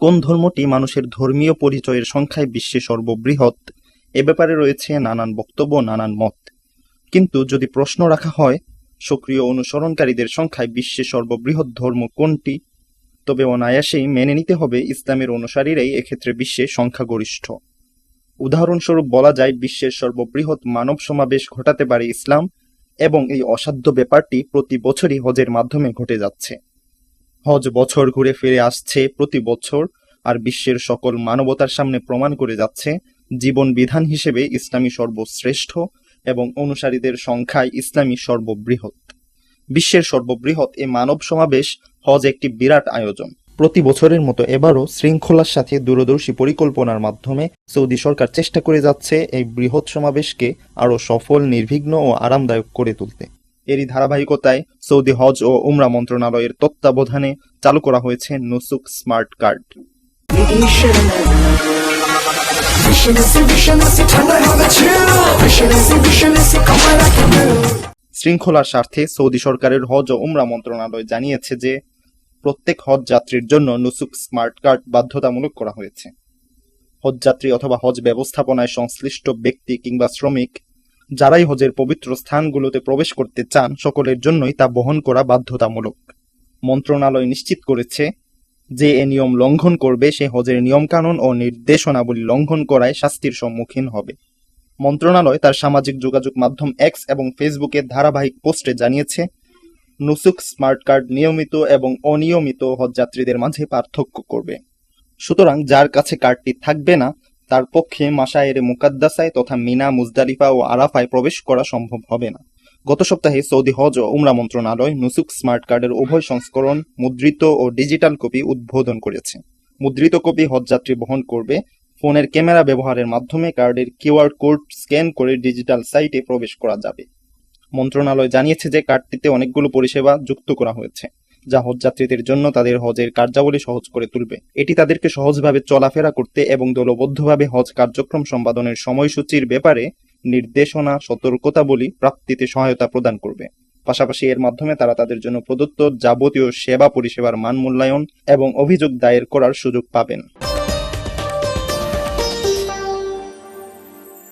কোন ধর্মটি মানুষের ধর্মীয় পরিচয়ের সংখ্যায় বিশ্বে সর্ববৃহৎ, এ ব্যাপারে রয়েছে নানান বক্তব্য, নানান মত। কিন্তু যদি প্রশ্ন রাখা হয় সক্রিয় অনুসরণকারীদের সংখ্যায় বিশ্বে সর্ববৃহৎ ধর্ম কোনটি, তবে অনায়াসেই মেনে নিতে হবে ইসলামের অনুসারীরাই এক্ষেত্রে বিশ্বে সংখ্যাগরিষ্ঠ। উদাহরণস্বরূপ বলা যায় বিশ্বের সর্ববৃহৎ মানব সমাবেশ ঘটাতে পারে ইসলাম, এবং এই অসাধ্য ব্যাপারটি প্রতি বছরই হজের মাধ্যমে ঘটে যাচ্ছে। হজ বছর ঘুরে ফিরে আসছে প্রতি বছর, আর বিশ্বের সকল মানবতার সামনে প্রমাণ করে যাচ্ছে জীবন বিধান হিসেবে ইসলামী সর্বশ্রেষ্ঠ এবং অনুসারীদের সংখ্যায় ইসলামী সর্ববৃহৎ। বিশ্বের সর্ববৃহৎ এ মানব সমাবেশ হজ একটি বিরাট আয়োজন। প্রতি বছরের মতো এবারও শৃঙ্খলার সাথে দূরদর্শী পরিকল্পনার মাধ্যমে সৌদি সরকার চেষ্টা করে যাচ্ছে এই বৃহৎ সমাবেশকে আরও সফল, নির্বিঘ্ন ও আরামদায়ক করে তুলতে। এরই ধারাবাহিকতায় সৌদি হজ ও উমরা মন্ত্রণালয়ের তত্ত্বাবধানে চালু করা হয়েছে নুসুক স্মার্ট কার্ড। শৃঙ্খলার স্বার্থে সৌদি সরকারের হজ ও উমরা মন্ত্রণালয় জানিয়েছে যে প্রত্যেক হজ যাত্রীর জন্য নুসুক স্মার্ট কার্ড বাধ্যতামূলক করা হয়েছে। হজযাত্রী অথবা হজ ব্যবস্থাপনায় সংশ্লিষ্ট ব্যক্তি কিংবা শ্রমিক যারাই হজের পবিত্র স্থানগুলোতে প্রবেশ করতে চান, সকলের জন্যই তা বহন করা বাধ্যতামূলক। মন্ত্রণালয় নিশ্চিত করেছে যে এ নিয়ম লঙ্ঘন করবে সে হজের নিয়মকানুন ও নির্দেশনাবলী লঙ্ঘন করায় শাস্তির সম্মুখীন হবে। মন্ত্রণালয় তার সামাজিক যোগাযোগ মাধ্যম এক্স এবং ফেসবুকে ধারাবাহিক পোস্টে জানিয়েছে, নুসুক স্মার্ট কার্ড নিয়মিত এবং অনিয়মিত হজযাত্রীদের মাঝে পার্থক্য করবে। সুতরাং যার কাছে কার্ডটি থাকবে না তার পক্ষে মাশায়েরে মুকাদ্দাসায় তথা মিনা, মুজদালিফা ও আরাফায় প্রবেশ করা সম্ভব হবে না। গত সপ্তাহে সৌদি হজ ও উমরা মন্ত্রণালয় নুসুক স্মার্ট কার্ডের উভয় সংস্করণ, মুদ্রিত ও ডিজিটাল কপি উদ্বোধন করেছে। মুদ্রিত কপি হজযাত্রী বহন করবে। ফোনের ক্যামেরা ব্যবহারের মাধ্যমে কার্ডের কিউআর কোড স্ক্যান করে ডিজিটাল সাইটে প্রবেশ করা যাবে। মন্ত্রণালয় জানিয়েছে যে কার্ডটিতে অনেকগুলো পরিষেবা যুক্ত করা হয়েছে, যা হজযাত্রীদের জন্য তাদের হজের কার্যাবলী সহজ করে তুলবে। এটি তাদেরকে সহজভাবে চলাফেরা করতে এবং দলবদ্ধভাবে হজ কার্যক্রম সম্পাদনের সময়সূচির ব্যাপারে নির্দেশনা, সতর্কতাবলী প্রাপ্তিতে সহায়তা প্রদান করবে। পাশাপাশি এর মাধ্যমে তারা তাদের জন্য প্রদত্ত যাবতীয় সেবা পরিষেবার মান মূল্যায়ন এবং অভিযোগ দায়ের করার সুযোগ পাবেন।